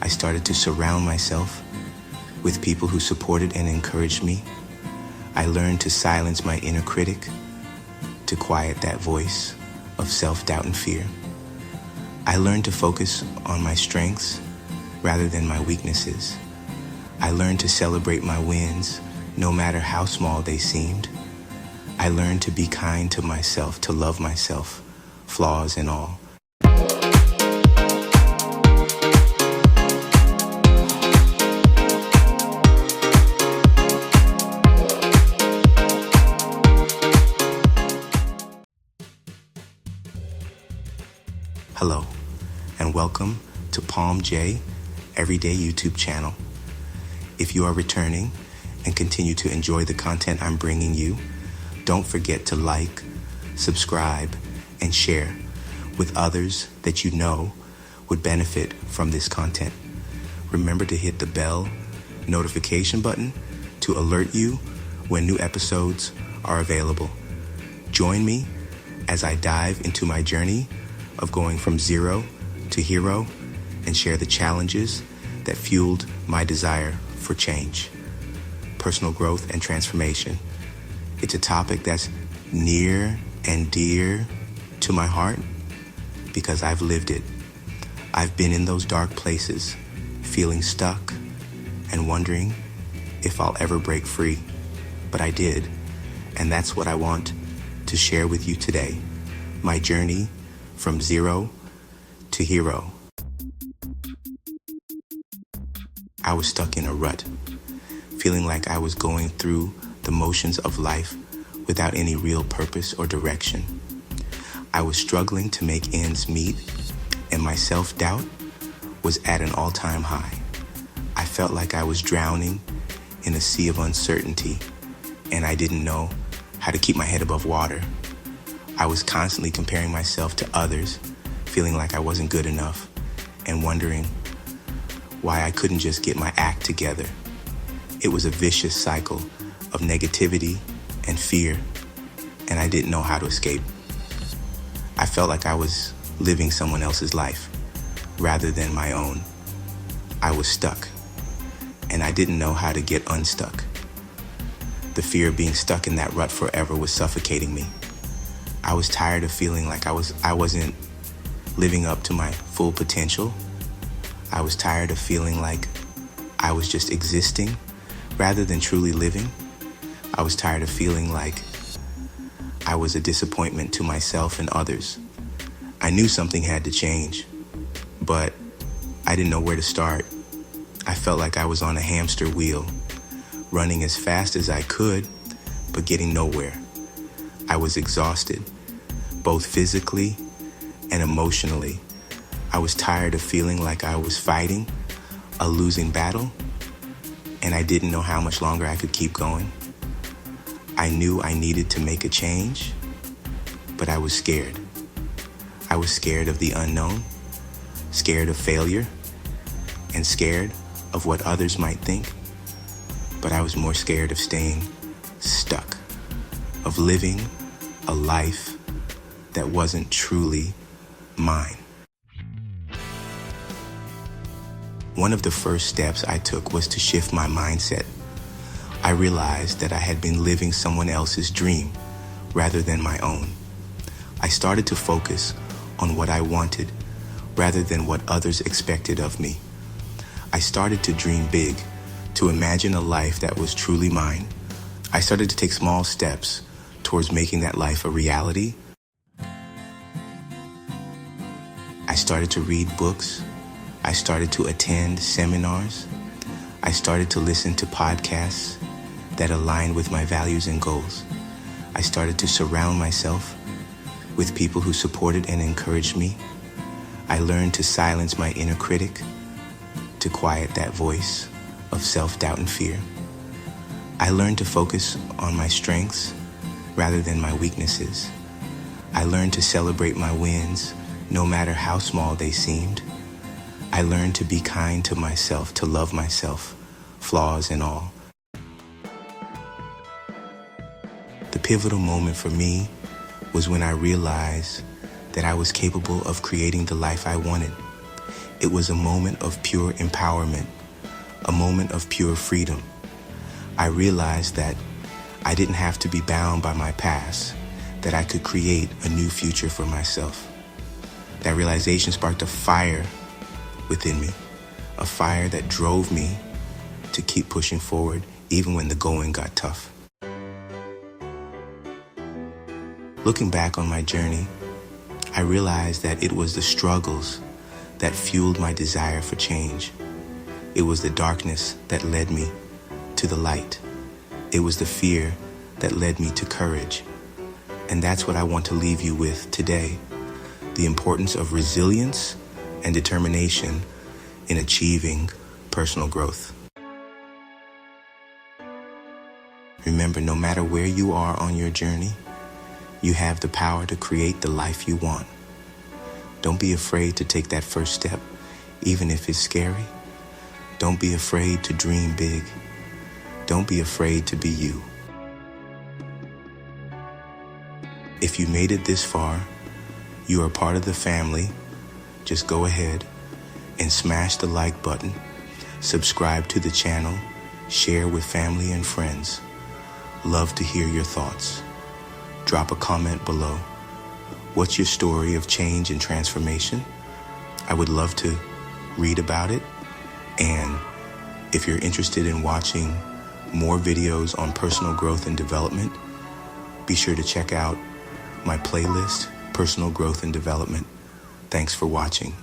I started to surround myself with people who supported and encouraged me. I learned to silence my inner critic, to quiet that voice of self-doubt and fear. I learned to focus on my strengths rather than my weaknesses. I learned to celebrate my wins, no matter how small they seemed. I learned to be kind to myself, to love myself, flaws and all. Hello, and welcome to POM-J Everyday YouTube channel. If you are returning and continue to enjoy the content I'm bringing you, don't forget to like, subscribe, and share with others that you know would benefit from this content. Remember to hit the bell notification button to alert you when new episodes are available. Join me as I dive into my journey of going from zero to hero and share the challenges that fueled my desire for change, personal growth, and transformation. It's a topic that's near and dear to my heart because I've lived it. I've been in those dark places, feeling stuck and wondering if I'll ever break free. But I did, and that's what I want to share with you today. My journey from zero to hero. I was stuck in a rut, feeling like I was going through the motions of life without any real purpose or direction. I was struggling to make ends meet, and my self-doubt was at an all-time high. I felt like I was drowning in a sea of uncertainty, and I didn't know how to keep my head above water. I was constantly comparing myself to others, feeling like I wasn't good enough, and wondering why I couldn't just get my act together. It was a vicious cycle of negativity and fear, and I didn't know how to escape. I felt like I was living someone else's life rather than my own. I was stuck, and I didn't know how to get unstuck. The fear of being stuck in that rut forever was suffocating me. I was tired of feeling like I wasn't living up to my full potential. I was tired of feeling like I was just existing rather than truly living. I was tired of feeling like I was a disappointment to myself and others. I knew something had to change, but I didn't know where to start. I felt like I was on a hamster wheel, running as fast as I could, but getting nowhere. I was exhausted, both physically and emotionally. I was tired of feeling like I was fighting a losing battle, and I didn't know how much longer I could keep going. I knew I needed to make a change, but I was scared. I was scared of the unknown, scared of failure, and scared of what others might think. But I was more scared of staying stuck, of living a life that wasn't truly mine. One of the first steps I took was to shift my mindset. I realized that I had been living someone else's dream rather than my own. I started to focus on what I wanted rather than what others expected of me. I started to dream big, to imagine a life that was truly mine. I started to take small steps towards making that life a reality. I started to read books. I started to attend seminars. I started to listen to podcasts that aligned with my values and goals. I started to surround myself with people who supported and encouraged me. I learned to silence my inner critic, to quiet that voice of self-doubt and fear. I learned to focus on my strengths rather than my weaknesses. I learned to celebrate my wins, no matter how small they seemed. I learned to be kind to myself, to love myself, flaws and all. The pivotal moment for me was when I realized that I was capable of creating the life I wanted. It was a moment of pure empowerment, a moment of pure freedom. I realized that I didn't have to be bound by my past, that I could create a new future for myself. That realization sparked a fire within me, a fire that drove me to keep pushing forward even when the going got tough. Looking back on my journey, I realized that it was the struggles that fueled my desire for change. It was the darkness that led me to the light. It was the fear that led me to courage. And that's what I want to leave you with today: the importance of resilience and determination in achieving personal growth. Remember, no matter where you are on your journey, you have the power to create the life you want. Don't be afraid to take that first step, even if it's scary. Don't be afraid to dream big. Don't be afraid to be you. If you made it this far, you are part of the family. Just go ahead and smash the like button, subscribe to the channel, share with family and friends. Love to hear your thoughts. Drop a comment below. What's your story of change and transformation? I would love to read about it. And if you're interested in watching more videos on personal growth and development, be sure to check out my playlist, Personal Growth and Development. Thanks for watching.